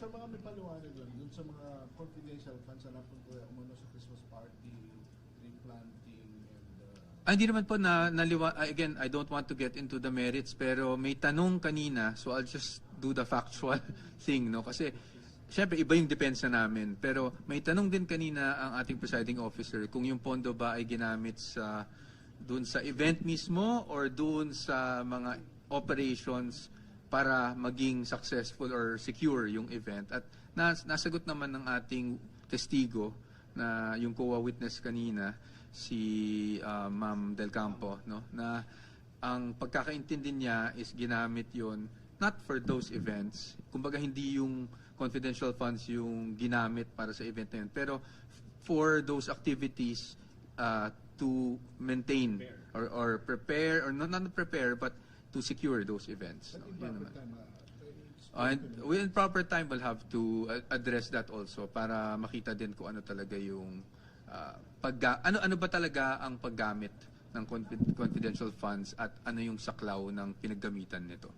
Sa mga may paliwanag lang, dun sa mga confidential funds na napunta umano sa Christmas party, tree planting, and Hindi naman po again, I don't want to get into the merits, pero may tanong kanina, so I'll just do the factual thing, no? Kasi, syempre, iba yung depensa namin. Pero may tanong din kanina ang ating presiding officer kung yung pondo ba ay ginamit doon sa event mismo or doon sa mga operations para maging successful or secure yung event. At nasagot naman ng ating testigo na yung COA witness kanina, si Ma'am Del Campo, no, na ang pagkakaintindi niya is ginamit yon not for those events. Kumbaga hindi yung confidential funds yung ginamit para sa event na yun, pero for those activities to maintain or prepare, or not prepare, but to secure those events. No, yun naman. And in proper time, we'll have to address that also para makita din kung ano talaga yung ano ba talaga ang paggamit ng confidential funds at ano yung saklaw ng pinaggamitan nito.